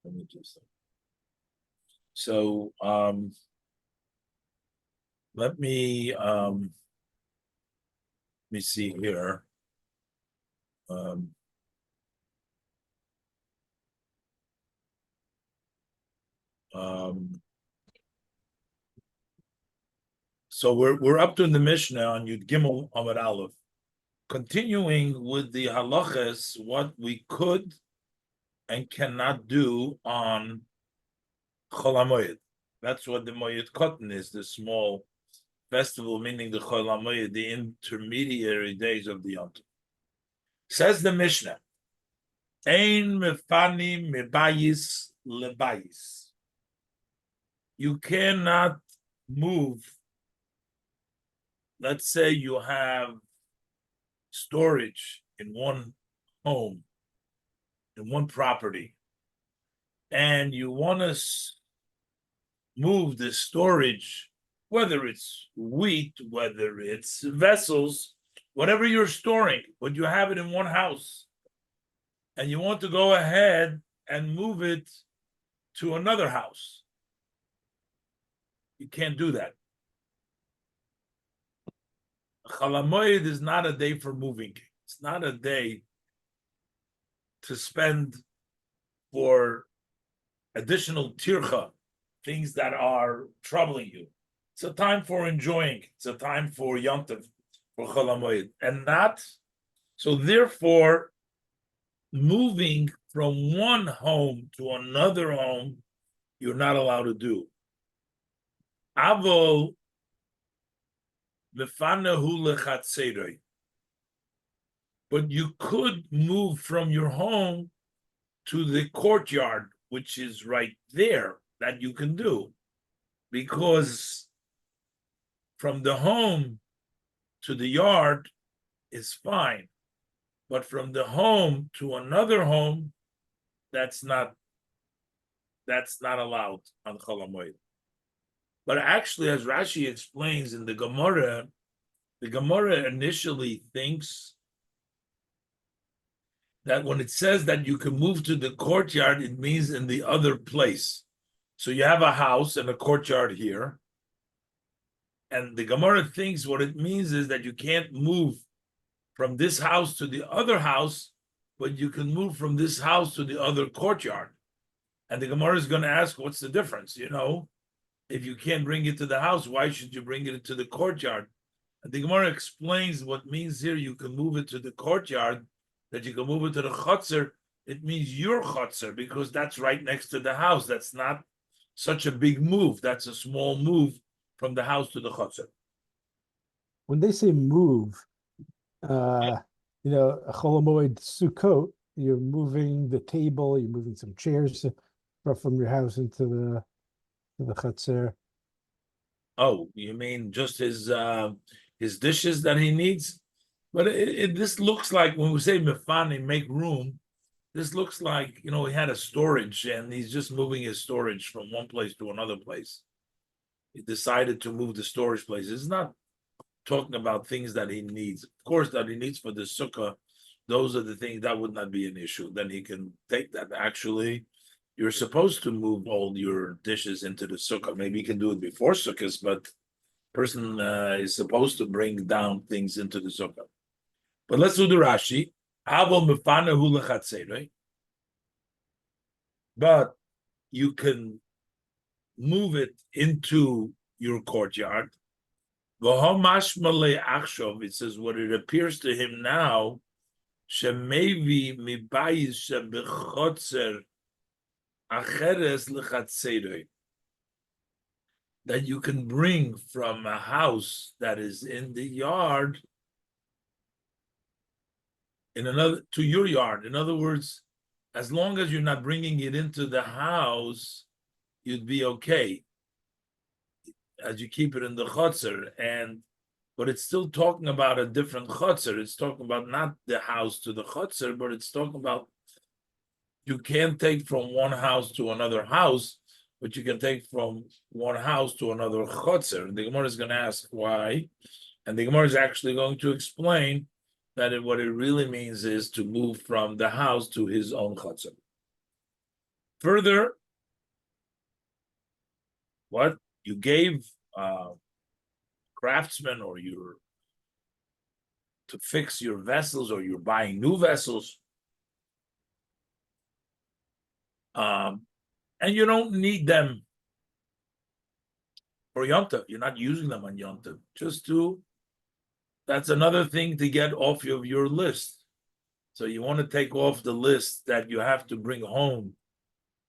Let me just. So let me see here. So we're up to the Mishnah on Yud Gimel Amud Aleph, continuing with the halachas, what we could and cannot do on Chol HaMoed. That's what the Moed Katan is, the small festival, meaning the Chol HaMoed, the intermediary days of the Yom Tov. Says the Mishnah, Ein mefani mebayis lebayis. You cannot move. Let's say you have storage in one home, in one property, and you want to move the storage, whether it's wheat, whether it's vessels, whatever you're storing, but you have it in one house, and you want to go ahead and move it to another house. You can't do that. Chol HaMoed is not a day for moving. It's not a day to spend for additional tircha, things that are troubling you. It's a time for enjoying. It's a time for Yom Tov, for Chol HaMoed, and not. So therefore, moving from one home to another home, you're not allowed to do. Avol lefanahu lechatseroi. But you could move from your home to the courtyard, which is right there, that you can do. Because from the home to the yard is fine. But from the home to another home, that's not allowed on Chol HaMoed. But actually, as Rashi explains in the Gemara initially thinks that when it says that you can move to the courtyard, it means in the other place. So you have a house and a courtyard here. And the Gemara thinks what it means is that you can't move from this house to the other house, but you can move from this house to the other courtyard. And the Gemara is going to ask, what's the difference? If you can't bring it to the house, why should you bring it to the courtyard? And the Gemara explains what means here you can move it to the courtyard, that you can move it to the chotzer. It means your chotzer, because that's right next to the house. That's not such a big move. That's a small move from the house to the chotzer. When they say move, a Chol HaMoed Sukkot, you're moving the table, you're moving some chairs from your house into the chotzer. Oh, you mean just his dishes that he needs? But this looks like, when we say mefani, make room, this looks like, he had a storage and he's just moving his storage from one place to another place. He decided to move the storage place. It's not talking about things that he needs. Of course, that he needs for the sukkah, those are the things that would not be an issue. Then he can take that. Actually, you're supposed to move all your dishes into the sukkah. Maybe you can do it before sukkahs, but person is supposed to bring down things into the sukkah. But let's do the Rashi. But you can move it into your courtyard. It says what it appears to him now, that you can bring from a house that is in the yard to your yard. In other words, as long as you're not bringing it into the house, you'd be okay, as you keep it in the chotzer. But it's still talking about a different chotzer. It's talking about not the house to the chotzer, but it's talking about you can't take from one house to another house, but you can take from one house to another chotzer. And the Gemara is going to ask why, and the Gemara is actually going to explain that what it really means is to move from the house to his own chotzer. further, what you gave craftsmen or your to fix your vessels, or you're buying new vessels, and you don't need them for Yom Tov. You're not using them on Yom Tov. That's another thing to get off of your list. So you want to take off the list that you have to bring home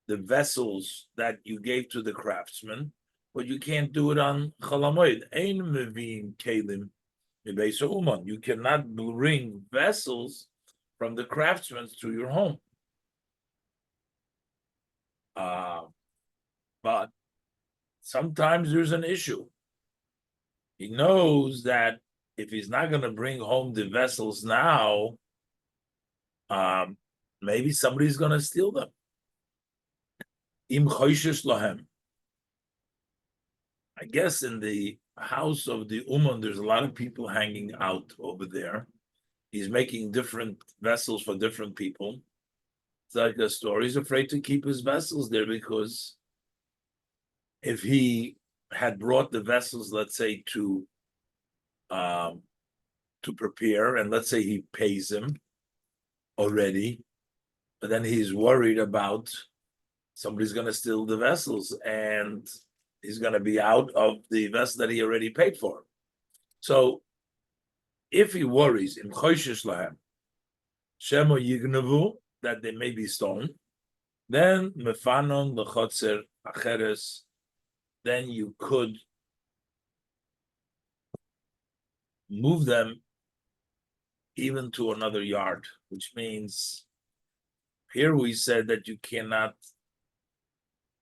the vessels that you gave to the craftsman, but you can't do it on Chol Hamoed. Ein mevin kelim mibeis ha'uman. You cannot bring vessels from the craftsmen to your home. But sometimes there's an issue. He knows that if he's not going to bring home the vessels now, maybe somebody's going to steal them. Im choishes lahem. I guess in the house of the Uman, there's a lot of people hanging out over there. He's making different vessels for different people. It's like a story. He's afraid to keep his vessels there because if he had brought the vessels, let's say, to prepare, and let's say he pays him already, but then he's worried about somebody's going to steal the vessels and he's going to be out of the vessel that he already paid for. So if he worries in choishes lahem shemo yignavu, that they may be stolen, then mefanon lechotzer acheres, then you could move them even to another yard, which means here we said that you cannot,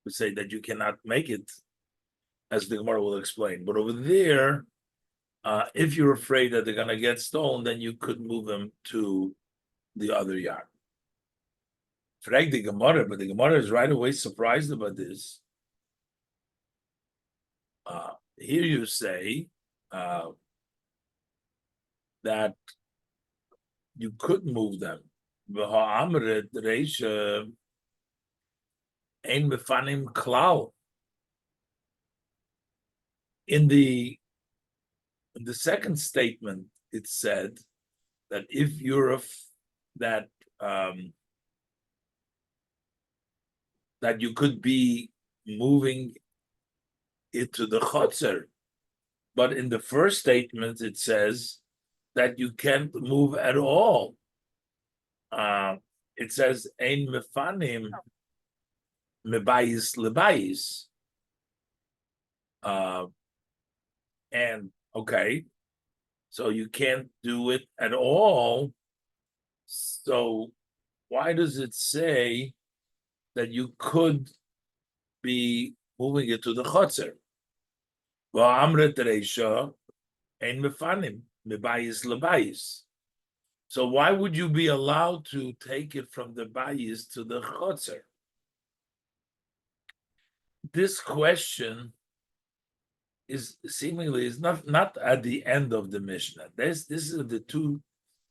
we say that you cannot make it, as the Gemara will explain. But over there, if you're afraid that they're going to get stolen, then you could move them to the other yard. Frag the Gemara, but the Gemara is right away surprised about this. Here you say that you could move them. In the second statement, it said that if you're that you could be moving it to the chotzer, but in the first statement it says that you can't move at all. It says ein mefanim mebayis lebayis. And okay, so you can't do it at all. So why does it say that you could be moving it to the chotzer? Well, amret reisha ein mefanim mebayis lebayis. So why would you be allowed to take it from the bayis to the chotzer? This question is seemingly not at the end of the Mishnah. This is the two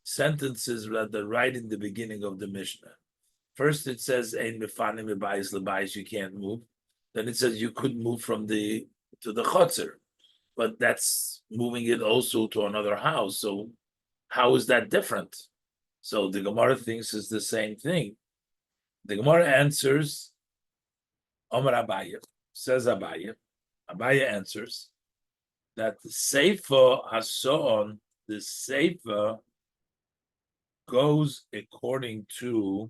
sentences that are right in the beginning of the Mishnah. First, it says "Ein mefanim mebayis lebayis," you can't move. Then it says you could move from to the chotzer, but that's moving it also to another house. So how is that different? So the Gemara thinks it's the same thing. The Gemara answers, Omar Abaye, says Abaye. Abaye answers that the Seifa Hason, the Seifa goes according to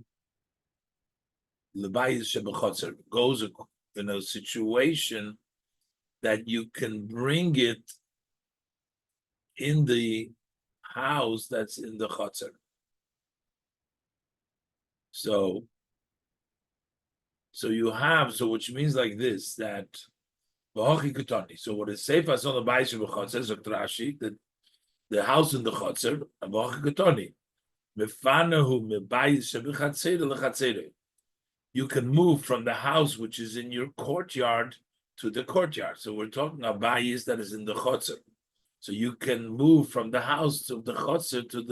Lebayis Shebechotzer, goes in a situation that you can bring it in the house that's in the chotzer. So you have, so which means like this, that so what is safe as on the Bayis Shebechotzer, Zok Rashi, that the house in the chotzer, you can move from the house which is in your courtyard to the courtyard. So we're talking about bayis that is in the chotzer. So you can move from the house to the chotzer to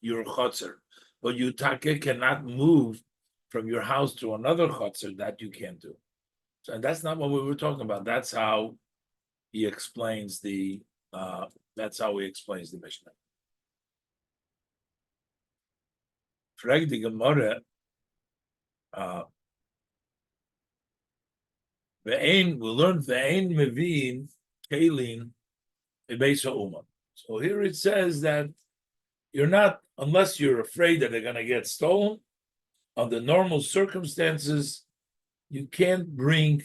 your chotzer, but you cannot move from your house to another chutzner, that you can't do. So, and that's not what we were talking about. That's how he explains the. That's how he explains the Mishnah. Frag the Gemara. We learned ve'ein mevin kailin bebeis ha'uman. So here it says that you're not, unless you're afraid that they're going to get stolen, under normal circumstances, you can't bring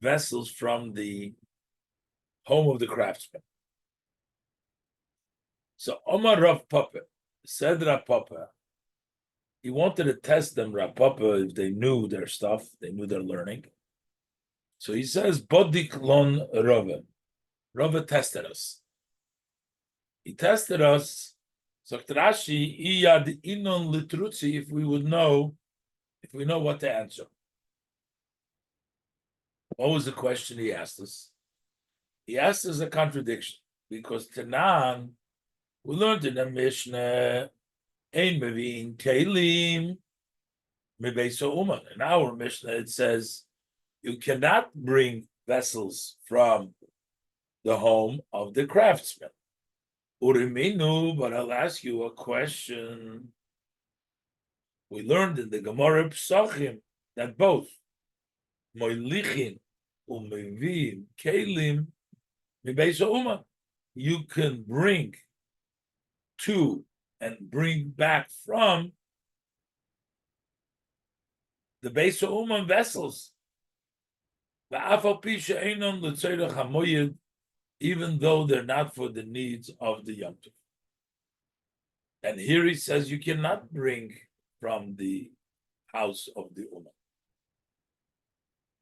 vessels from the home of the craftsman. So Omar Rav Papa said Rav Papa, he wanted to test them, Rav Papa, if they knew their stuff, they knew their learning. So he says, Bodik lon Rava. Rava tested us. He tested us. So Rashi, iyad inon litrutzi, if we know what to answer. What was the question he asked us? He asked us a contradiction, because Tanan, we learned in the Mishnah, ein mevin kelim mebeis ha'uman. In our Mishnah, it says you cannot bring vessels from the home of the craftsman. Uriminu, but I'll ask you a question. We learned in the Gemara Psachim that both moilichin umevin kelim mebeis ha'uman, you can bring to and bring back from the Beis Ha'uman vessels, even though they're not for the needs of the Yom Tov. And here he says you cannot bring from the house of the Ummah.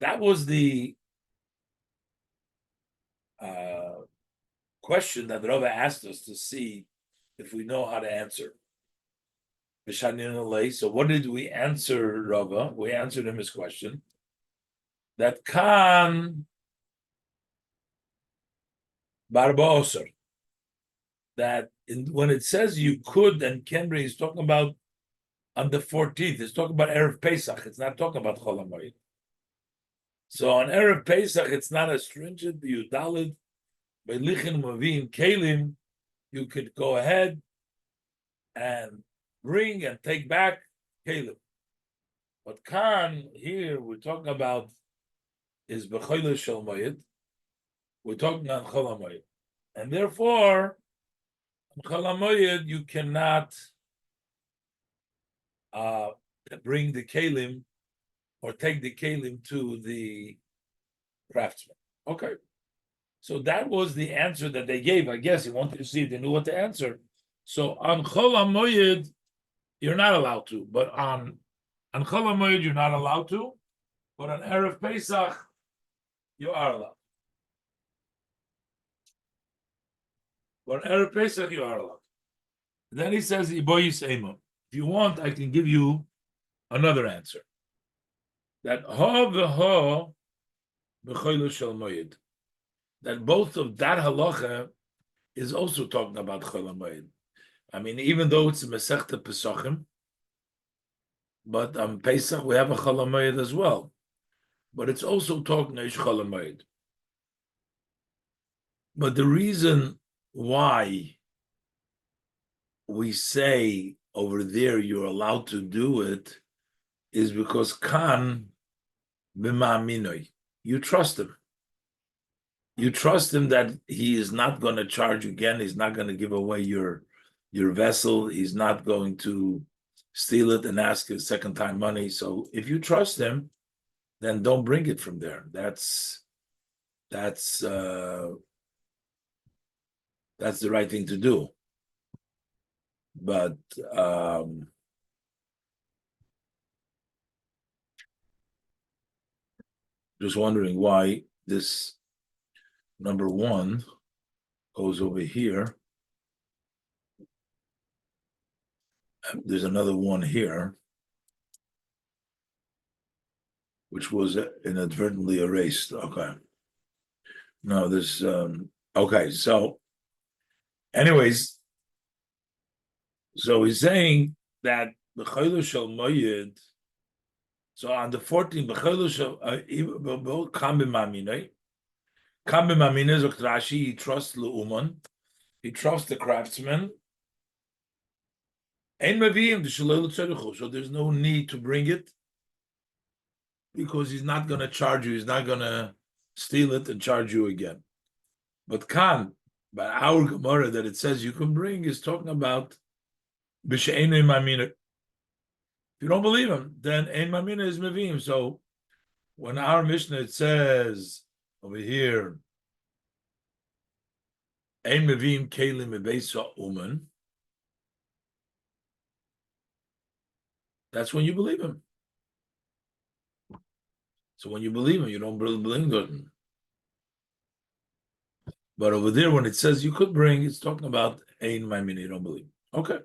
That was the question that Rava asked us to see if we know how to answer. So what did we answer Rava? We answered him his question. That Kan Barba Osir, that when it says you could and can bring, he's talking about on the 14th. It's talking about Erev Pesach. It's not talking about Chol HaMoed. So on Erev Pesach, it's not as stringent. You dalid, by Lichin Mavin Kalim, you could go ahead and bring and take back Kalim. But Kan, here we're talking about is B'choyle Shel Moed. We're talking on Chol HaMoed. And therefore, on Chol HaMoed, you cannot bring the Kalim or take the Kalim to the craftsman. Okay. So that was the answer that they gave. I guess he wanted to see if they knew what to answer. So on Chol HaMoed, you're not allowed to. But on Chol HaMoed, you're not allowed to. But on Erev Pesach, you are allowed. But on Erev Pesach, you are allowed. Then he says, Iboyis Emo. If you want, I can give you another answer. That Ha v'ha b'choyle shel moed. That both of that halacha is also talking about Chol HaMoed. I mean, even though it's a Masechta Pesachim, but on Pesach we have a Chol HaMoed as well. But it's also talking about Chol HaMoed. But the reason why we say over there you're allowed to do it is because Kan b'ma'aminoi. You trust him. You trust him that he is not going to charge you again. He's not going to give away your vessel. He's not going to steal it and ask a second time money. So if you trust him, then don't bring it from there. That's the right thing to do. But just wondering why this number one goes over here. There's another one here, which was inadvertently erased. Okay. No, there's okay. So, anyways, so he's saying that B'chaylu shel Moed. So on the 14th, b'chaylu shel kam b'maminai. Kam b'maminai zok Rashi. He trusts Leuman. He trusts the craftsman. Ein meviyim d'shalei l'tzerichu. So there's no need to bring it because he's not going to charge you. He's not going to steal it and charge you again. But Khan, by our Gemara that it says you can bring, is talking about b'she'einu mamina. If you don't believe him, then ein mamina is mevim. So when our Mishnah it says over here, ein mevim kelim mebeisa uman, that's when you believe him. So when you believe him, you don't believe him. But over there, when it says you could bring, it's talking about ein mamina. You don't believe. Okay.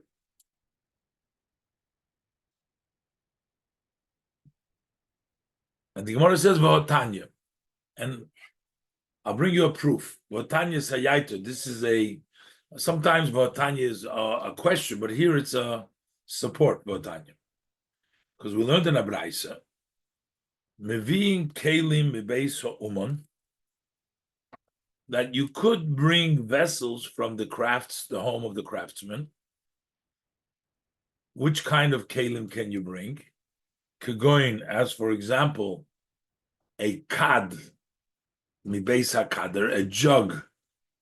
And the Gemara says V'otanya, and I'll bring you a proof. V'otanya sayaita. This is sometimes V'otanya is a question, but here it's a support V'otanya, because we learned in Abraisa, mevi'in kelim mebeis ha'uman, that you could bring vessels from the home of the craftsman. Which kind of kelim can you bring? Kegoin, as for example, a kad, mibeis hakader, a jug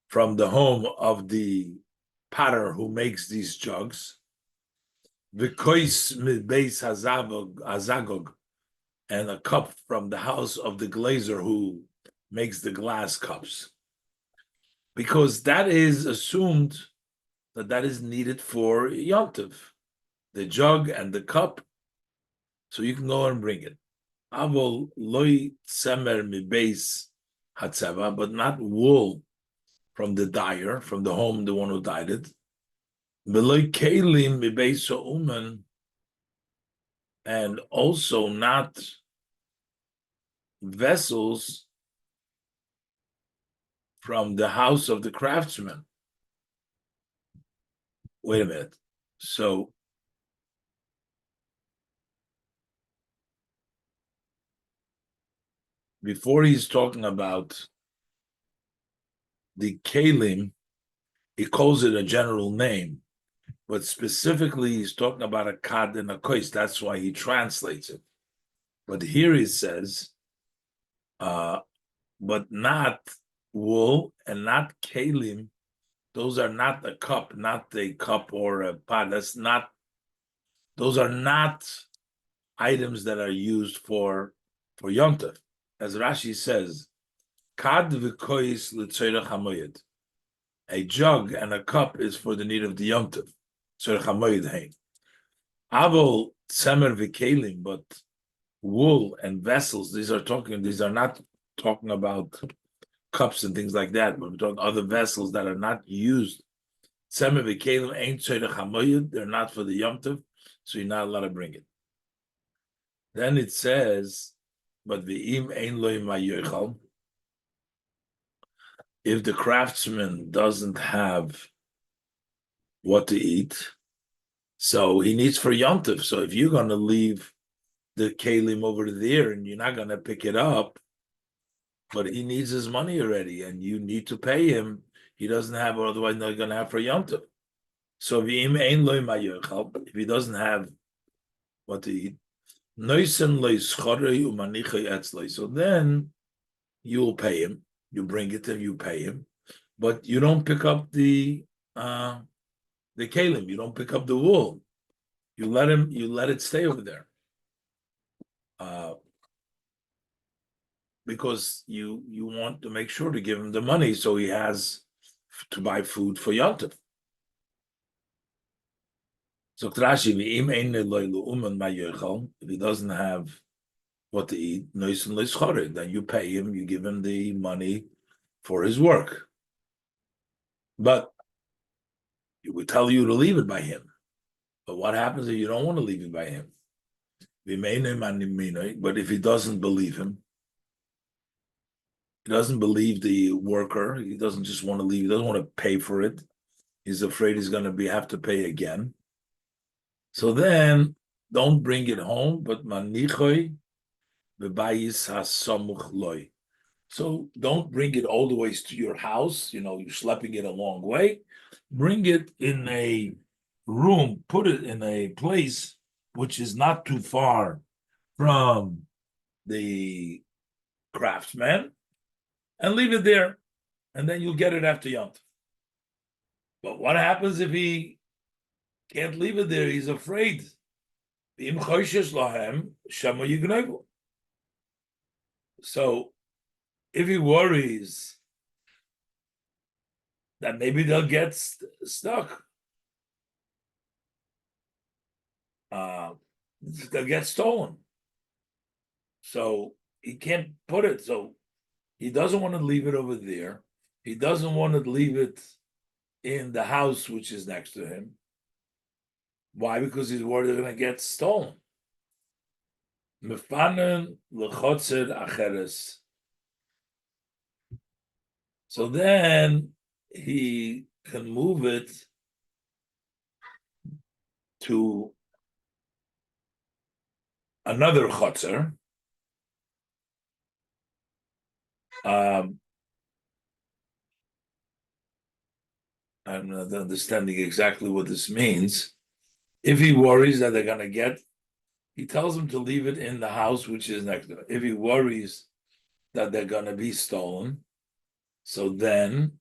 from the home of the potter who makes these jugs. V'kois mibeis hazagog, and a cup from the house of the glazer who makes the glass cups. Because that is assumed that is needed for Yom Tov, the jug and the cup, so you can go and bring it. Avol loy tzemer mibeis hatzeva, but not wool from the dyer, from the home, the one who dyed it. Beloy kelim mibeis ha'uman, and also not vessels from the house of the craftsman. Wait a minute. So before he's talking about the kelim, he calls it a general name, but specifically he's talking about a kad and a kois. That's why he translates it. But here he says, but not wool and not kelim. Those are not a cup, not a cup or a pot. Those are not items that are used for Yom Tov. As Rashi says, kad v'kois l'tzorech hamoed. A jug and a cup is for the need of the Yom Tov. Tzorech hamoed hein. Avol tzemer v'kelim, but wool and vessels, these are not talking about cups and things like that, but we're talking other vessels that are not used. Tzemer v'kelim ain't tzorech hamoed, they're not for the Yom Tov, so you're not allowed to bring it. Then it says, but v'im ein lo mayochal, if the craftsman doesn't have what to eat, so he needs for Yom Tov. So if you're going to leave the kelim over there and you're not going to pick it up, but he needs his money already and you need to pay him, he doesn't have, or otherwise not going to have for Yom Tov. So v'im ein lo mayochal, if he doesn't have what to eat, so then you'll pay him. You bring it to him, you pay him, but you don't pick up the kelim. You don't pick up the wool. You let it stay over there, because you want to make sure to give him the money so he has to buy food for Yom Tov. So Rashi, if he doesn't have what to eat, then you pay him, you give him the money for his work. But he would tell you to leave it by him. But what happens if you don't want to leave it by him? But if he doesn't believe him, he doesn't believe the worker, he doesn't just want to leave, he doesn't want to pay for it. He's afraid he's going to have to pay again. So then don't bring it home, but manichoi bebayis hasamuch loy. So don't bring it all the way to your house. You're schlepping it a long way. Bring it in a room, put it in a place which is not too far from the craftsman, and leave it there. And then you'll get it after Yom Tov. But what happens if he can't leave it there? He's afraid. So if he worries that maybe they'll get stuck, they'll get stolen. So he can't put it. So he doesn't want to leave it over there. He doesn't want to leave it in the house which is next to him. Why? Because he's worried they're going to get stolen. Mefanen lechotzer acheres. So then he can move it to another chotzer. I'm not understanding exactly what this means. If he worries that they're going to get, he tells him to leave it in the house which is next to him. If he worries that they're going to be stolen, so then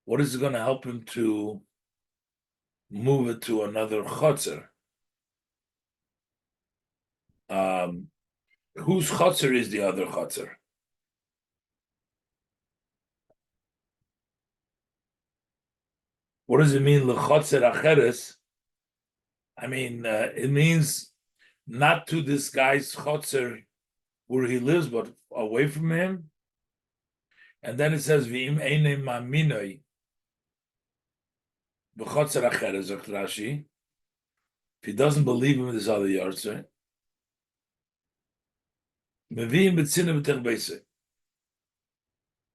what is going to help him to move it to another chotzer? Whose chotzer is the other chotzer? What does it mean, lechotzer acheres? I mean, it means not to this guy's chotzer where he lives, but away from him. And then it says, "V'im eine maminoi b'chotzer acheres," Rashi. If he doesn't believe him in this other yardster, meviim b'tzina b'tech beise.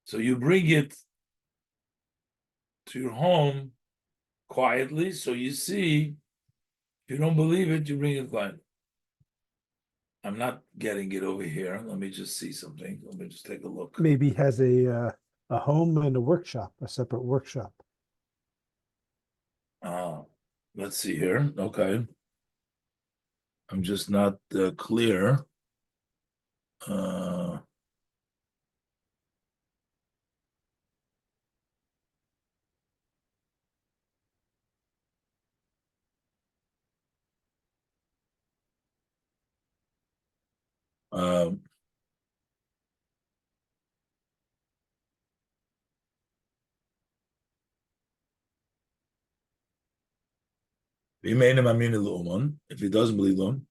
So you bring it to your home quietly. So you see, if you don't believe it, you bring it quietly. I'm not getting it over here. Let me just see something. Let me just take a look. Maybe he has a home and a workshop, a separate workshop. Let's see here. Okay. I'm just not clear. Um, if he doesn't believe them,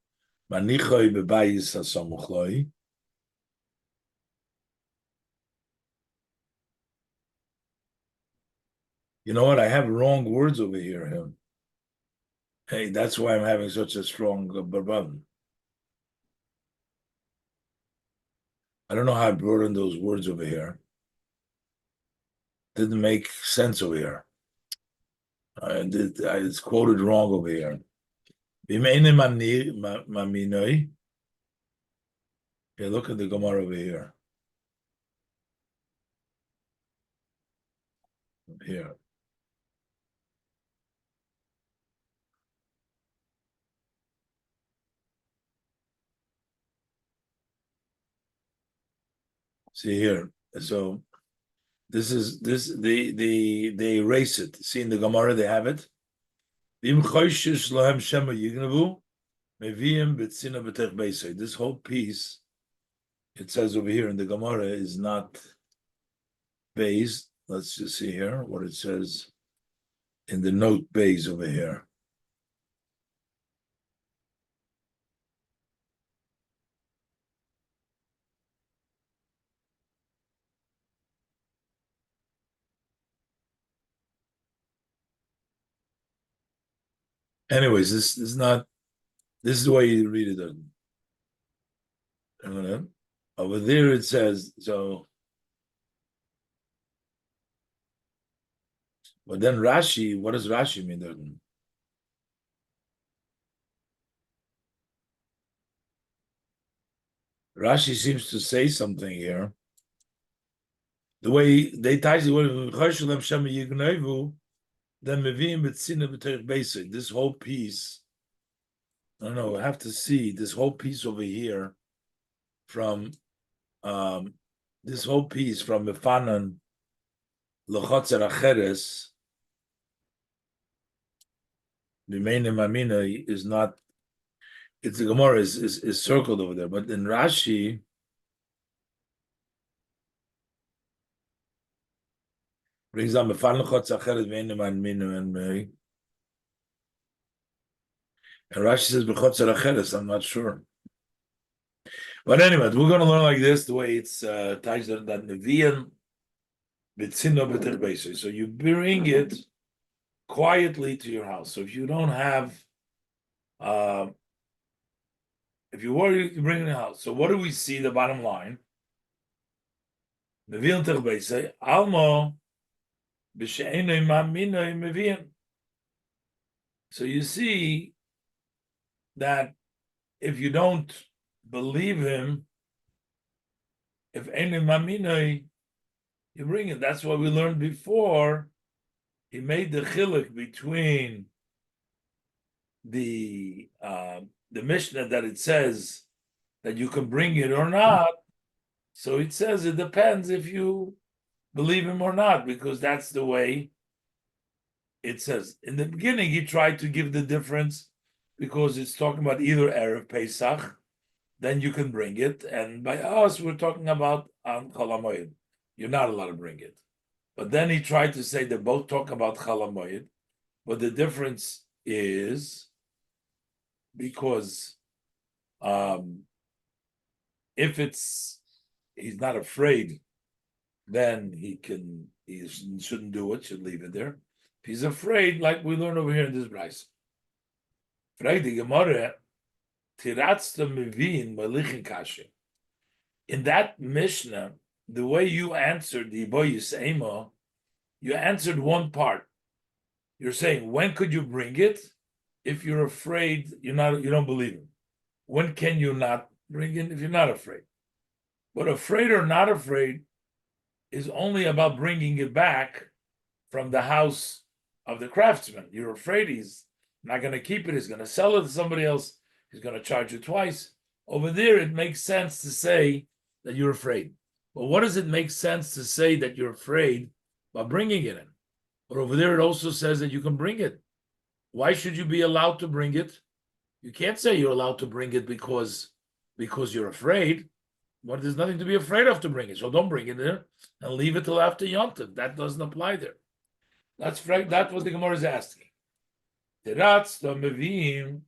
you know what? I have wrong words over here. Hey, that's why I'm having such a strong barban. I don't know how I brought in those words over here. Didn't make sense over here. It's quoted wrong over here. Here, look at the Gemara over here. Here. See here. So this is they erase it. See in the Gemara they have it. This whole piece, it says over here in the Gemara, is not based. Let's just see here what it says in the note base over here. Anyways, this is not. This is the way you read it. Over there it says so. But then Rashi, what does Rashi mean? Rashi seems to say something here. The way they tie the this whole piece. I don't know. I have to see this whole piece over here from this whole piece from Mefanan L'chotzer Acheres. B'meina Mamina is not. It's the Gemara is circled over there, but in Rashi. Brings down Mefanan L'chotzer Acheres b'meina Mamina and Mary. And Rashi says B'chotzer Acheres. I'm not sure. But anyway, we're going to learn like this, the way it's ties that Nevi'im b'tzino b'tich beisei. So you bring it quietly to your house. So if you don't have, if you worry, you bring it in the house. So what do we see? The bottom line. Nevi'im b'tich beisei almo b'she'enoi ma'minoi mevi'im. So you see that if you don't believe him, if enoi ma'minoi, you bring it. That's what we learned before. He made the chiluk between the Mishnah that it says that you can bring it or not. So it says it depends if you believe him or not, because that's the way it says. In the beginning, he tried to give the difference because it's talking about either Erev Pesach, then you can bring it. And by us, we're talking about Chol HaMoed. You're not allowed to bring it. But then he tried to say they both talk about Chol HaMoed, but the difference is because if he's not afraid, then he shouldn't do it, should leave it there. If he's afraid, like we learn over here in this brayso. In that Mishnah, the way you answered the Boyus Emo, you answered one part. You're saying, when could you bring it? If you're afraid, you don't believe him. When can you not bring it if you're not afraid? But afraid or not afraid is only about bringing it back from the house of the craftsman. You're afraid he's not going to keep it. He's going to sell it to somebody else. He's going to charge you twice. Over there, it makes sense to say that you're afraid. But what does it make sense to say that you're afraid by bringing it in? But over there, it also says that you can bring it. Why should you be allowed to bring it? You can't say you're allowed to bring it because you're afraid. But there's nothing to be afraid of to bring it. So don't bring it there and leave it till after Yom Tov. That doesn't apply there. That's what the Gemara is asking. Teratz the Mevim,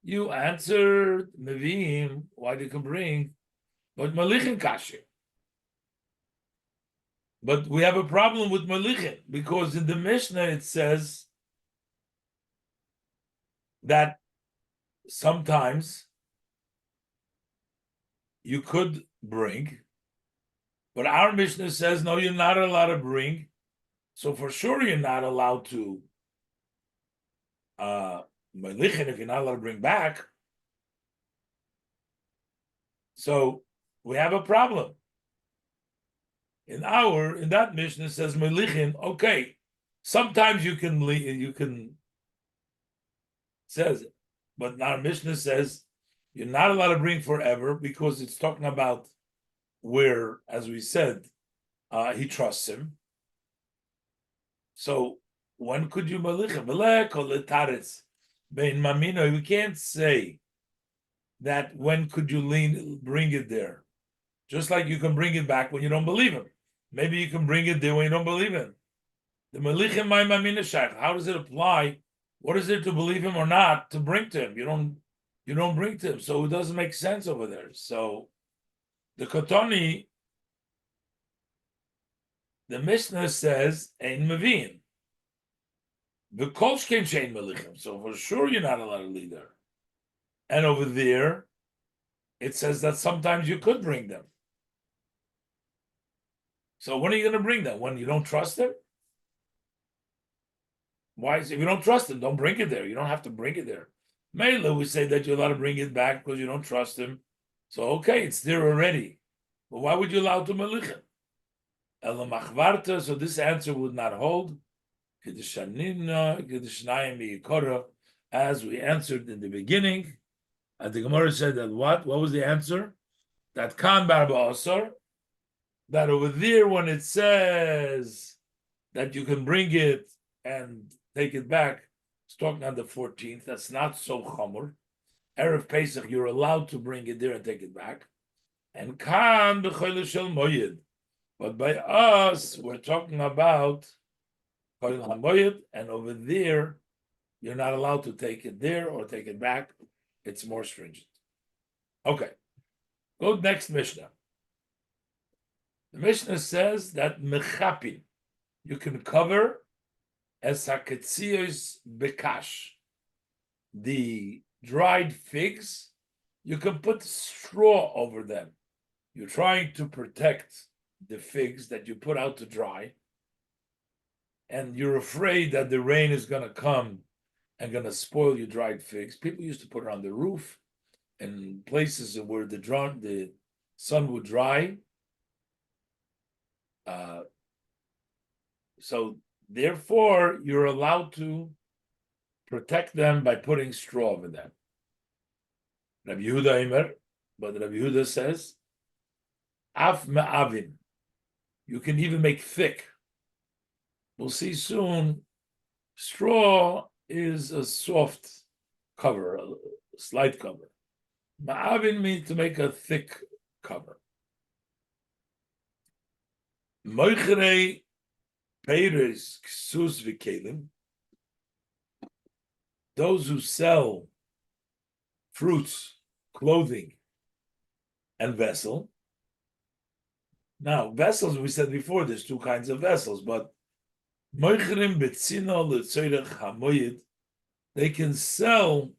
you answered Mevim, why they can bring, but Malichin Kasher. But we have a problem with Malichin, because in the Mishnah it says that sometimes you could bring, but our Mishnah says, no, you're not allowed to bring. So for sure you're not allowed to Malichin if you're not allowed to bring back. So we have a problem. In that Mishnah says Malichin, okay, sometimes you can says it, but our Mishnah says you're not allowed to bring forever because it's talking about where, as we said, he trusts him. So when could you malichin? We can't say that when could you bring it there. Just like you can bring it back when you don't believe him. Maybe you can bring it there when you don't believe him. The malichin my mamina shaykh. How does it apply? What is it to believe him or not to bring to him? You don't bring to him, so it doesn't make sense over there. So the Katani, the Mishnah says, Ein Mavin. The Kolsh came Shein Malichem. So for sure you're not allowed to lead there. And over there, it says that sometimes you could bring them. So when are you going to bring them? When you don't trust them? Why? If you don't trust them, don't bring it there. You don't have to bring it there. Mela, we say that you're allowed to bring it back because you don't trust him. So okay, it's there already. But why would you allow to melichem? Ela machvarta, so this answer would not hold. As we answered in the beginning, and the Gemara said that what? What was the answer? That kan barba asar, that over there when it says that you can bring it and take it back, it's talking on the 14th. That's not so chamor. Erev Pesach, you're allowed to bring it there and take it back. And kan b'choyle shel moed. But by us, we're talking about choyle hamoyed, and over there, you're not allowed to take it there or take it back. It's more stringent. Okay. Go next Mishnah. The Mishnah says that mechapin, you can cover es haketzios bekash, the dried figs, you can put straw over them. You're trying to protect the figs that you put out to dry, and you're afraid that the rain is going to come and going to spoil your dried figs. People used to put it on the roof in places where the sun would dry. So therefore, you're allowed to protect them by putting straw over them. Rabbi Yehuda Imer, but Rabbi Yehuda says, Af me'avin, you can even make thick. We'll see soon, straw is a soft cover, a slight cover. Ma'avin means to make a thick cover. Moichrei peiros ksus v'kelim, those who sell fruits, clothing, and vessel. Now, vessels, we said before, there's two kinds of vessels, but moichrim betzino l'tzoyrech hamoyed, they can sell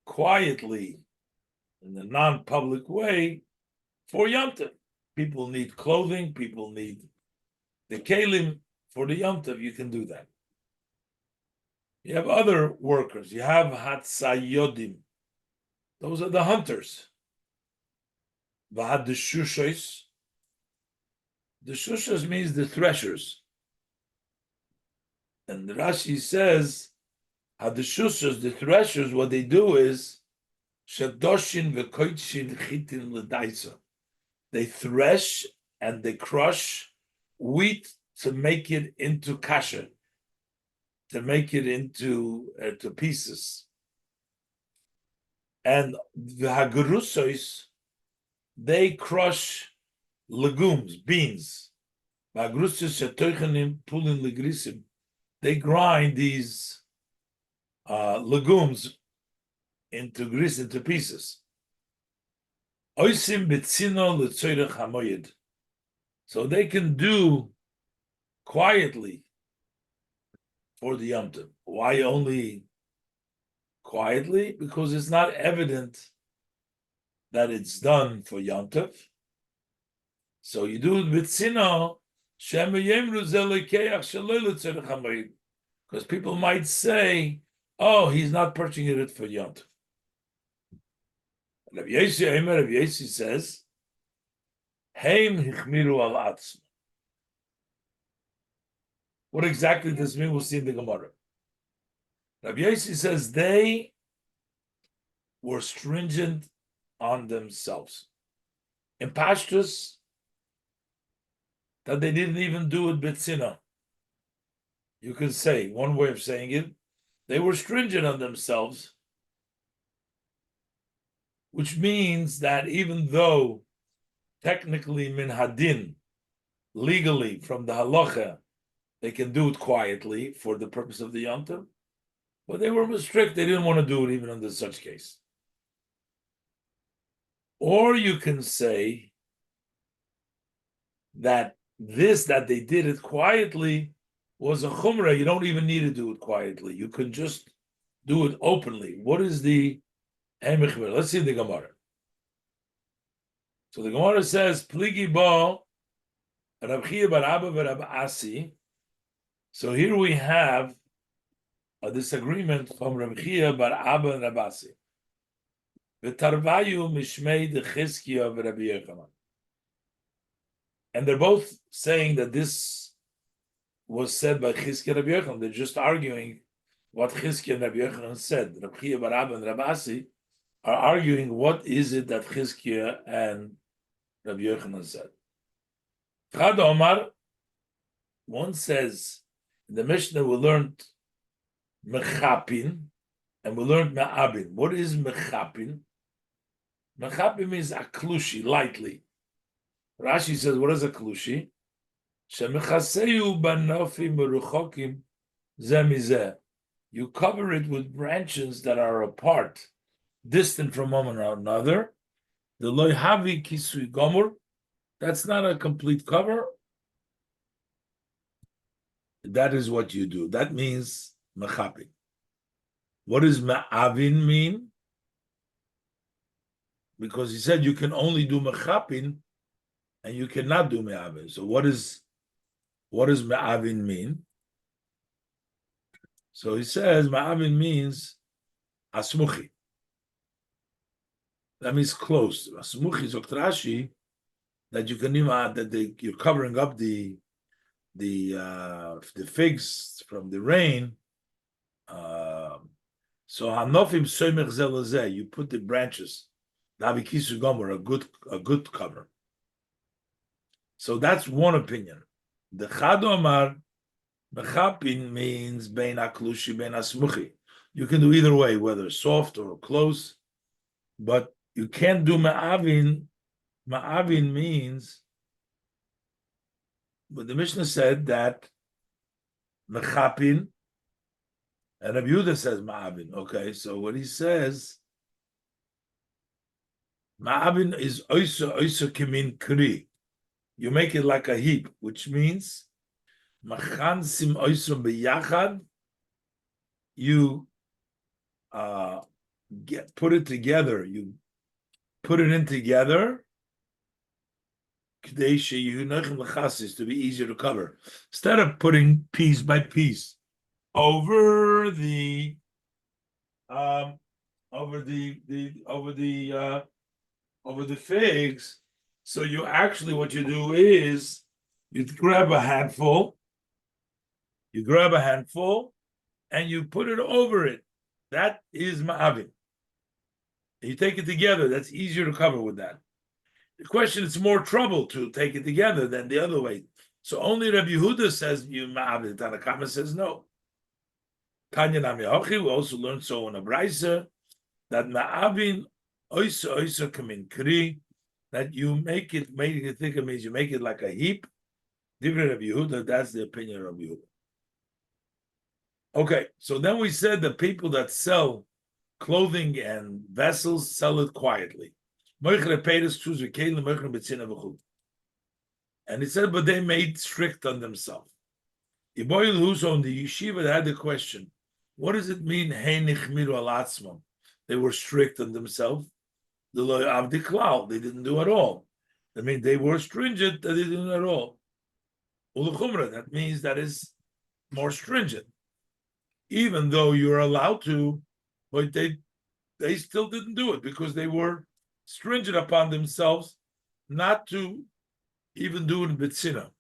quietly in a non-public way for Yom Tov. People need clothing, people need the kelim for the Yom Tov, you can do that. You have other workers, you have hatsayodim, those are the hunters. V'had the shushos, the shushos means the threshers. And Rashi says, had the shushos, the threshers, what they do is, shadoshin v'koitshin chitin l'daisa. They thresh and they crush wheat to make it into kasha, to make it into to pieces. And the hagerusos, they crush legumes, beans. They grind these legumes into grease, into pieces. So they can do quietly for the Yom Tov. Why only quietly? Because it's not evident that it's done for Yom Tov. So you do it with Sino, because people might say, oh, he's not purchasing it for Yom Tov. Rabbi Yossi says, Heim hichmiru al atzma. What exactly does this mean? We'll see in the Gemara. Rabbi Yossi says they were stringent on themselves. In Pashtus, that they didn't even do it bitzina. You could say, one way of saying it, they were stringent on themselves, which means that even though technically min hadin, legally from the halacha, they can do it quietly for the purpose of the Yom Tov, but they were strict. They didn't want to do it even under such case. Or you can say that that they did it quietly was a chumrah. You don't even need to do it quietly. You can just do it openly. What is the hemichver? Let's see the Gemara. So the Gemara says, Pligi bo Rab Chia bar Abba v'Rab Asi. So here we have a disagreement from Rab Chia bar Abba and Rab Asi. V'tarvayu mishmei de Chizkiya v'Rabbi Yochanan. And they're both saying that this was said by Chizkiya and Rabbi Yochanan. They're just arguing what Chizkiya and Rabbi Yochanan said. Rabbi Chiya bar Abba and Rabbi Asi are arguing what is it that Chizkiya and Rabbi Yochanan said. Chad Omar, one says, in the Mishnah we learned mechapin and we learned me'abin. What is mechapin? Mechapin means aklushi, lightly. Rashi says, what is a klushi? Shemechaseyu banofi meruchokim zemizeh. You cover it with branches that are apart, distant from one another. The loyhavi kisui gomur. That's not a complete cover. That is what you do. That means mechapin. What does ma'avin mean? Because he said you can only do mechapin and you cannot do me'avin. So what does me'avin mean? So he says me'avin means asmuchi. That means close. Asmuchi zoktrashi, that you can even that you're covering up the figs from the rain. So hanofim soymech zelazeh, you put the branches, navikisu gomer, a good cover. So that's one opinion. The Chad Omar mechapin means bein aklushi bein asmuchi. You can do either way, whether soft or close, but you can't do ma'avin. Ma'avin means, but the Mishnah said that mechapin, and Rabbi Yehuda says ma'avin. Okay, so what he says, ma'avin is oisa kimin kri. You make it like a heap, which means machansim oisum biyachad. You put it together. You put it in together. To be easier to cover, instead of putting piece by piece over the figs. So you actually, what you do is you grab a handful, and you put it over it. That is ma'avin. You take it together. That's easier to cover with that. The question, it's more trouble to take it together than the other way. So only Rabbi Yehuda says you ma'avin. Tanakama says no. Tanya Nami Hochi, we also learned so in a Braisa that ma'avin oisa kamin kri, that you make it think it means you make it like a heap. Different Rabbi Yehuda, that's the opinion of Rabbi Yehuda. Okay, so then we said the people that sell clothing and vessels sell it quietly. And he said, but they made strict on themselves. Iboil Huso in the yeshiva had the question, what does it mean, they were strict on themselves? They didn't do at all. I mean, they were stringent, they didn't do at all. That means that is more stringent. Even though you're allowed to, but they still didn't do it because they were stringent upon themselves not to even do it in Bitsina.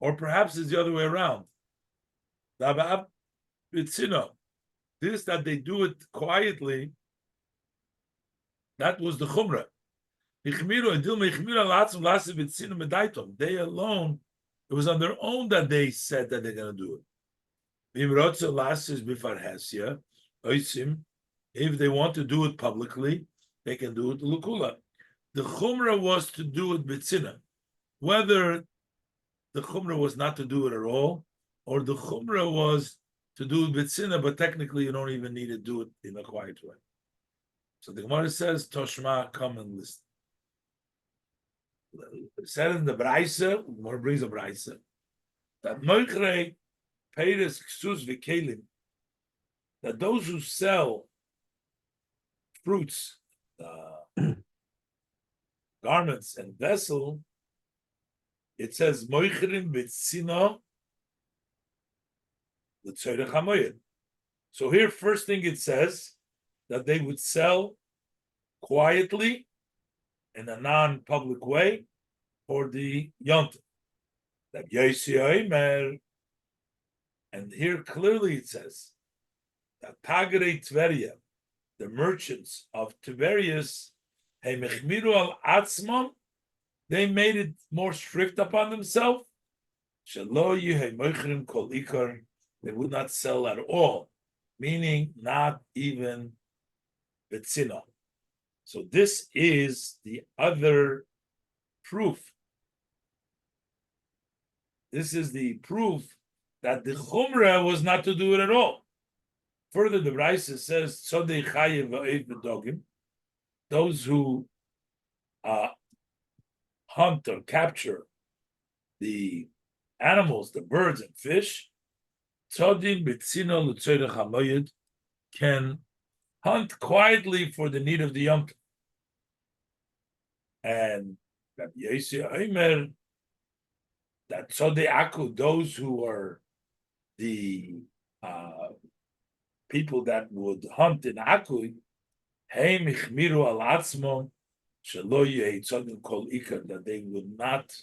Or perhaps it's the other way around. This that they do it quietly, that was the Chumrah. They alone, it was on their own that they said that they're going to do it. If they want to do it publicly, they can do it lukula. The Chumrah was to do it bitzina. Whether the Chumrah was not to do it at all, or the Chumrah was to do it bitzina, but technically you don't even need to do it in a quiet way. So the Gemara says, Toshma, come and listen. It said in the Braisa, the Gemara brings a Braisa, that Moichrei, Peiris, Ksus, Vikelim, that those who sell fruits, garments, and vessel, it says Moichrim Bitsina the Tzorech HaMoed. So here, first thing it says, that they would sell quietly in a non-public way for the yontif. That Yosi Omer, and here clearly it says that Tagre Tveria, the merchants of Tiberias, Heimechmiru al Atzmon, they made it more strict upon themselves. Shelo Yehemochrim Kol Ikar, they would not sell at all, meaning not even Betzina. So this is the other proof. This is the proof that the Chumrah was not to do it at all. Further, the Brisa says, "Tzodei chayev va'ev b'dogim," those who hunt or capture the animals, the birds and fish, tzodim b'tzino l'tzorech hamoyed, can hunt quietly for the need of the Yom Tov. And Rabbi Yossi Omer, that tzodei aku, those who are the people that would hunt in Akui, hey michmiru al atzmon shelo yeh tzodim kol ikar, that they would not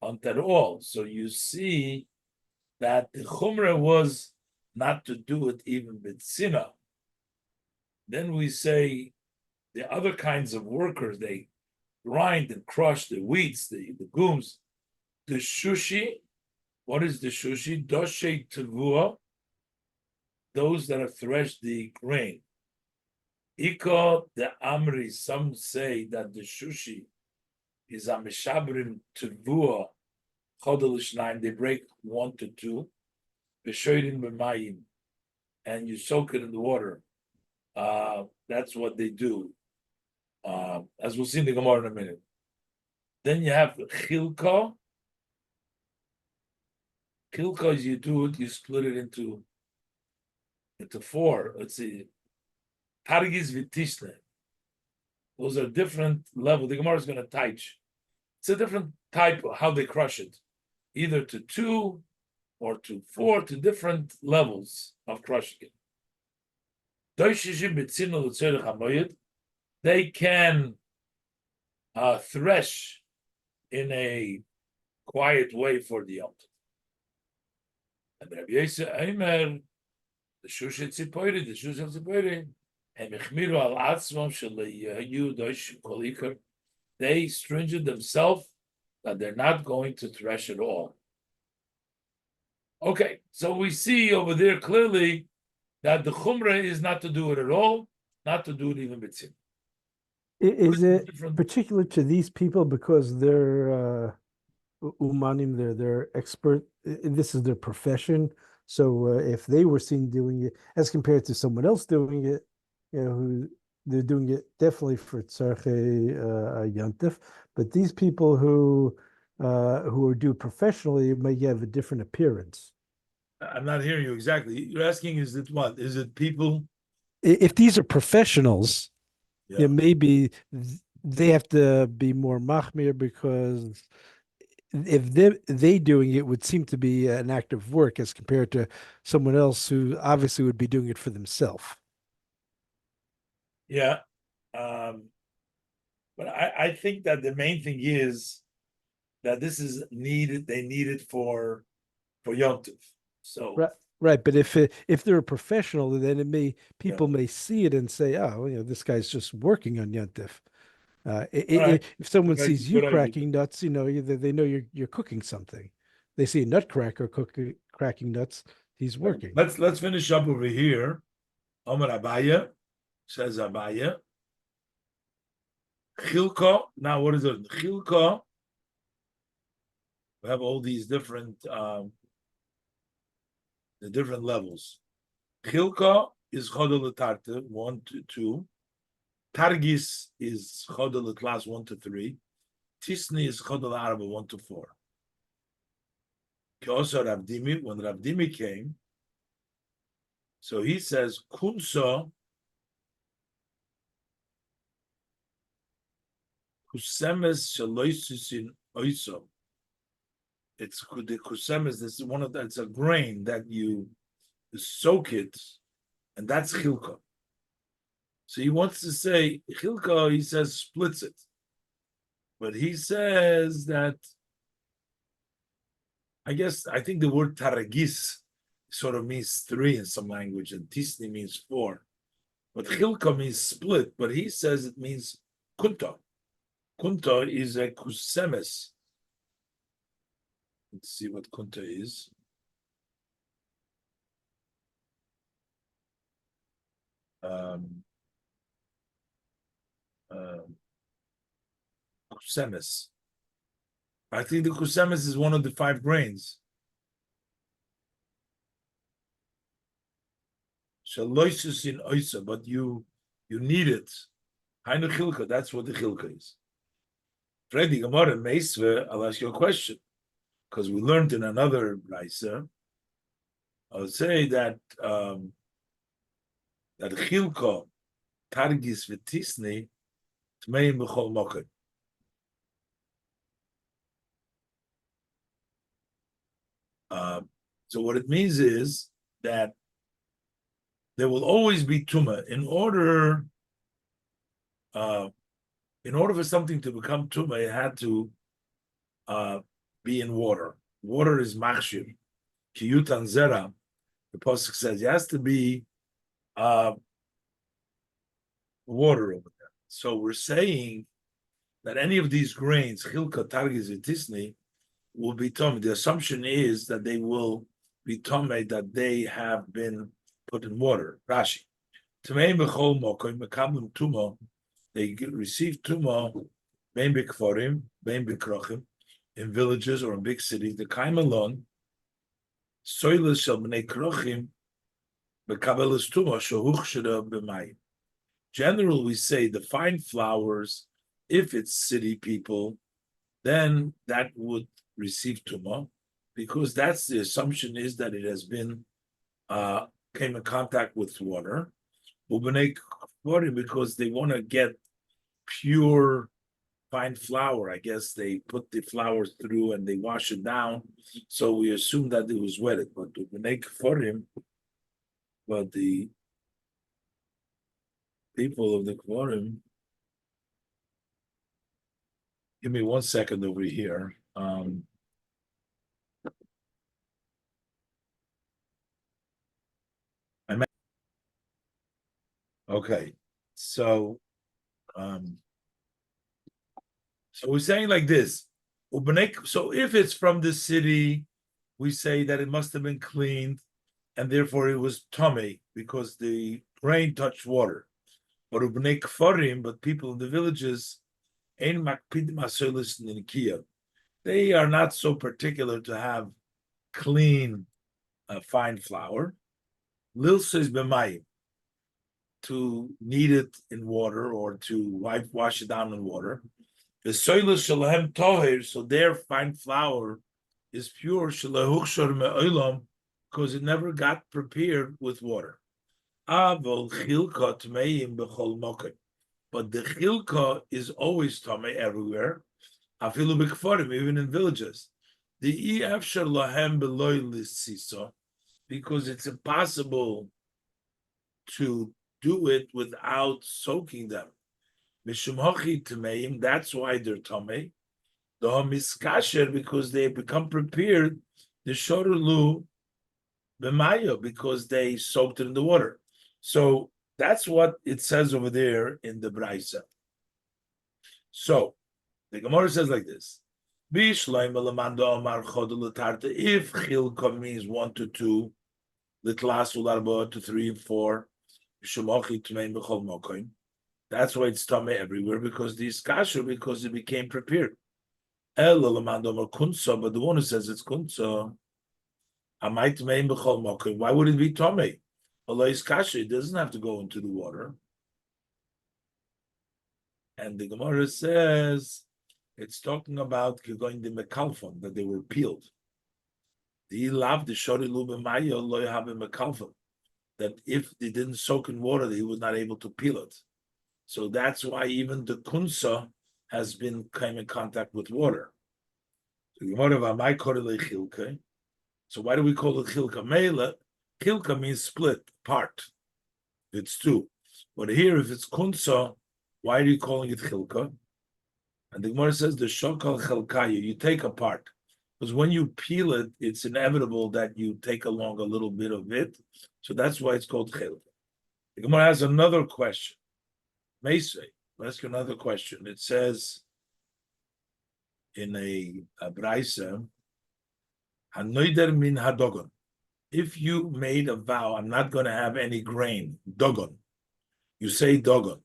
hunt at all. So you see that the chumrah was not to do it even with sinah. Then we say the other kinds of workers, they grind and crush the wheats, the gums, the shushi. What is the shushi? Doshe tevua, those that have threshed the grain. Iko the amri, some say that the shushi is a mishabrim tevua chodel shnayim, they break 1 to 2, b'shoyrin b'mayim, and you soak it in the water. That's what they do, as we'll see in the Gemara in a minute. Then you have chilka. Chilka is you do it, you split it into 4. Let's see. Targis v'tishne. Those are different levels. The Gemara is going to teach. It's a different type of how they crush it, either to 2 or to 4, to different levels of crushing it. They can thresh in a quiet way for the Yom Tov. And Rabbi Yossi Omer, the Shusha Tzipori, Hemichmiru al Atzmam Shalayu Dosh Kolikar, they stringent themselves that they're not going to thresh at all. Okay, so we see over there clearly that the Chumrah is not to do it at all, not to do it even B'tzim. Is it particular to these people because they're umanim, they're expert, this is their profession? So if they were seen doing it as compared to someone else doing it, who they're doing it definitely for tzarchei yantif, but these people who are do professionally may have a different appearance. I'm not hearing you exactly. You're asking, is it what? Is it people? If these are professionals, maybe they have to be more machmir, because if they doing it would seem to be an act of work as compared to someone else who obviously would be doing it for themselves. Yeah. But I think that the main thing is that this is needed. They need it for Yom Tov. So right. But if they're a professional, then people may see it and say, "Oh, this guy's just working on Yom Tov." If someone sees you cracking nuts, they know you're cooking something. They see a nutcracker cracking nuts, he's working. Let's finish up over here. Omar Abaya says Abaya. Chilka. Now what is it? Chilka. We have all these different the different levels. Chilka is chodel l'tarte 1 to 2. Targis is chodel class 1 to 3. Tisni is chodel arba 1 to 4. Also Rabdimi, when Rabdimi came, so he says kunso kusemes shaloisusin oiso. It's the kusemes. This is one of it's a grain that you soak it, and that's chilka. So he wants to say chilka. He says splits it, but he says that. I think the word taragis sort of means 3 in some language, and tisni means 4. But chilka means split, but he says it means kunta. Kunta is a kusemes. Let's see what kunta is. Kusemes. I think the kusemes is one of the 5 grains. Shaloisus in oisa, but you need it. Hainu chilka, that's what the chilka is. Freddy Gemara Meisve, I'll ask you a question. Because we learned in another brisa, I'll say that that chilka, targis v'tisni, tmeim b'chol mokem. So what it means is that there will always be tumah. In order for something to become tumah, it had to be in water. Water is machshir. Kiyutan zera. The pasuk says it has to be water over there. So we're saying that any of these grains, chilka, targis, and tisni, will be tummy. The assumption is that they will be tummy, that they have been put in water. Rashi. Tmeim b'chol mokoim mekablim tuma. They receive tuma, bein b'kforim, bein b'krochim, in villages or in big cities. The kaim alone, soilas shel b'nei krochim, b'kabelas tuma shehuchshira b'mayim. Generally, we say the fine flowers, if it's city people, then that would receive tumah, because that's the assumption is that it has been came in contact with water. Because they want to get pure fine flour. I guess they put the flowers through and they wash it down. So we assume that it was wetted. But the people of the Kvorim, give me 1 second over here. Okay, so we're saying like this. So if it's from the city, we say that it must have been cleaned, and therefore it was tummy because the rain touched water. But people in the villages, they are not so particular to have clean, fine flour. Lil says b'mayim, to knead it in water or to wash it down in water. The soilus shalahem toher, so their fine flour is pure shalahuchshor me'olam, because it never got prepared with water. Avol chilka tmeim b'chol mokem, but the chilka is always tamei everywhere. Afilu b'kfarim, even in villages. The efshar lahem beloy lisisa, because it's impossible to do it without soaking them. Mishum hachi tameim, that's why they're tamei. The miskasher, because they become prepared. The shorulu b'maya, because they soaked it in the water. So that's what it says over there in the Braisa. So the Gemara says like this: if chilka means 1 to 2, litlas ularba to 3 and 4. That's why it's tamei everywhere, because the iskasher, because it became prepared. But the one who says it's kunsa, why would it be tamei? It doesn't have to go into the water. And the Gemara says it's talking about going the mekalfon, that they were peeled. The love the shori lubemaya lo have a mekalfon, that if they didn't soak in water, he was not able to peel it. So that's why even the kunsa has been came in contact with water. So why do we call it chilka? Meila, chilka means split, part. It's 2. But here, if it's kunsa, why are you calling it chilka? And the Gemara says the shokal chelkaya, you take apart. Because when you peel it, it's inevitable that you take along a little bit of it. So that's why it's called chilka. The Gemara has another question. Meisei, let's ask you another question. It says in a braisa, hanoider min hadogon. If you made a vow, I'm not going to have any grain, dogon. You say dogon.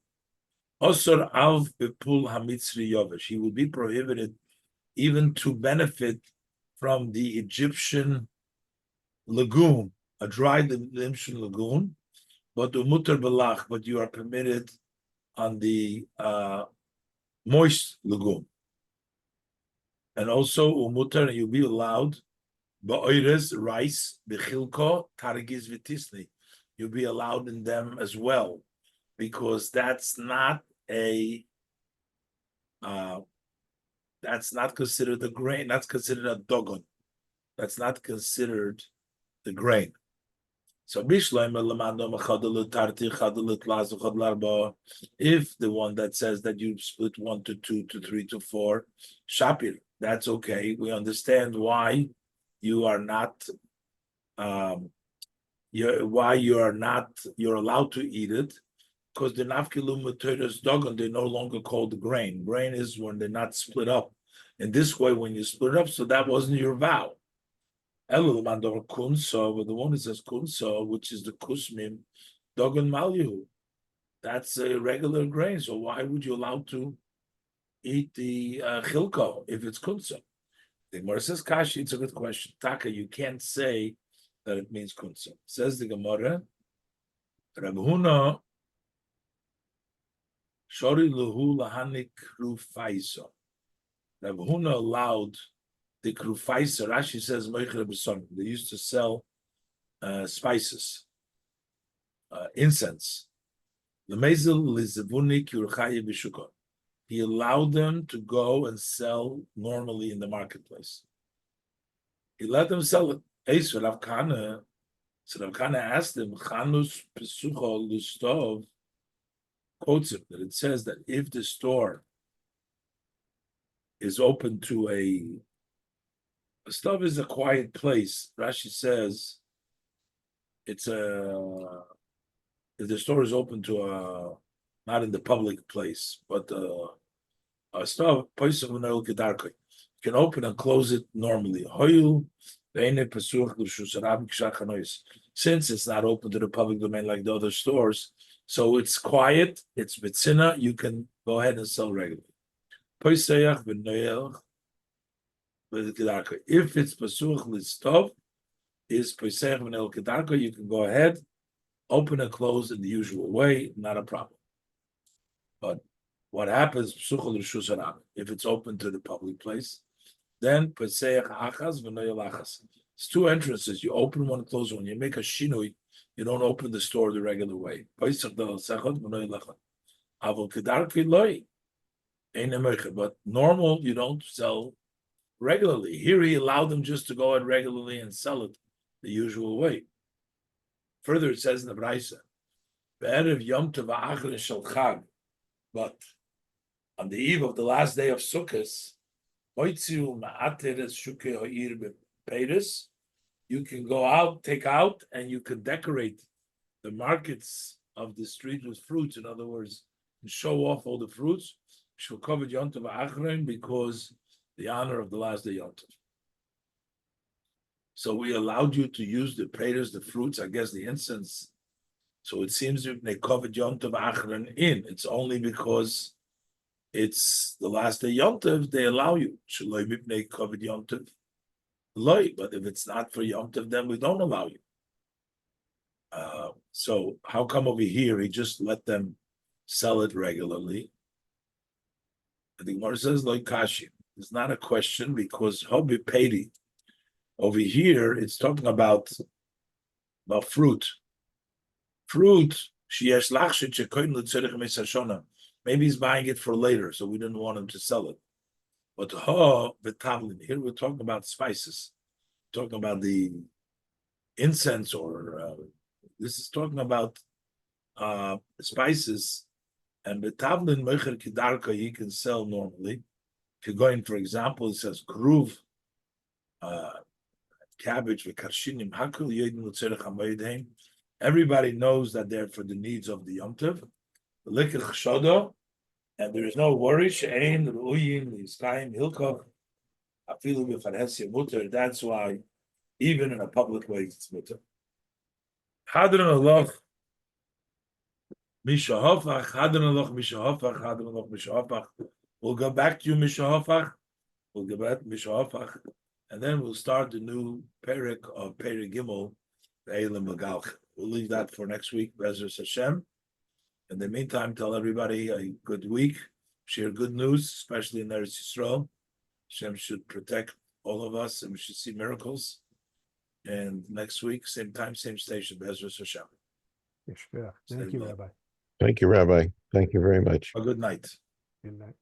Osor av bepul hamitzri yovesh. He will be prohibited even to benefit from the Egyptian lagoon, a dry Egyptian lagoon, but umutar belach, but you are permitted on the moist lagoon. And also umutar, you'll be allowed ba'oires, rice, bechilko, targiz vitisni. You'll be allowed in them as well, because that's not considered the grain. That's considered a dogon. That's not considered the grain. So if the one that says that you split 1 to 2 to 3 to 4, shapir, that's okay. We understand why you're allowed to eat it, because the nafkilu materas dogon, they're no longer called the grain. Grain is when they're not split up. In this way, when you split up, so that wasn't your vow. Elul mandor kunso, but the one that says kunso, which is the kusmim, dogon malyu. That's a regular grain. So why would you allow to eat the chilko if it's kunso? The Gemara says kashi. It's a good question. Taka, you can't say that it means kunso. Says the Gemara, Rabbi Huna shori luhu lahanik rufaiso. Rabbi Huna allowed the krufaisa. Rashi says they used to sell spices, incense. He allowed them to go and sell normally in the marketplace. He let them sell it. So Rav Kana asked him, Chanus Pesucho Lustov, quotes him, that it says that if the store is open to a stove is a quiet place. Rashi says it's if the store is open to not in the public place, but a stove, you can open and close it normally. Since it's not open to the public domain like the other stores, so it's quiet, it's bitzina, you can go ahead and sell regularly. If it's pasuch listov, is pesach v'nel kedarko, you can go ahead, open and close in the usual way, not a problem. But what happens if it's open to the public place? Then pesach achas v'noel achas. It's 2 entrances. You open one, close one. You make a shinui. You don't open the store the regular way. But normal, you don't sell regularly. Here he allowed them just to go out regularly and sell it the usual way. Further, it says in the Braisa, but on the eve of the last day of Sukkot, you can go out, take out, and you can decorate the markets of the street with fruits. In other words, show off all the fruits. Because the honor of the last day Yom Tov. So we allowed you to use the praters, the fruits, I guess the incense. So it seems they covered Yom Tov Achron in. It's only because it's the last day Yom Tov they allow you. They covered Yom Tov. But if it's not for Yom Tov, then we don't allow you. So how come over here he just let them sell it regularly? I think Gemara says like kashi. It's not a question because Hobi Pedi. Over here, it's talking about fruit. Fruit, maybe he's buying it for later, so we didn't want him to sell it. But here we're talking about spices. We're talking about the incense, or this is talking about spices, and the tavlin mecher kidarka you can sell normally. If you're going, for example, it says kruv, cabbage with karshinim hakul yedin l'tzerech hamoedheim. Everybody knows that they're for the needs of the Yom Tov. Likach shodo, and there is no worry. She'ein ruyin l'yiskayim hilkov afilu b'fanesia muter. That's why, even in a public way, it's muter. Hadron aloch mishahofach, hadron aloch mishahofach, hadron aloch mishahofach. We'll go back to you, mishahofach. We'll go back to mishahofach, and then we'll start the new perik of Perik Gimel, the Eilim Magalch. We'll leave that for next week, Be'ezus Hashem. In the meantime, tell everybody a good week. Share good news, especially in Eretz Yisrael. Hashem should protect all of us, and we should see miracles. And next week, same time, same station, Be'ezus Hashem. Thank you, Rabbi. Thank you, Rabbi. Thank you very much. A good night. Good night.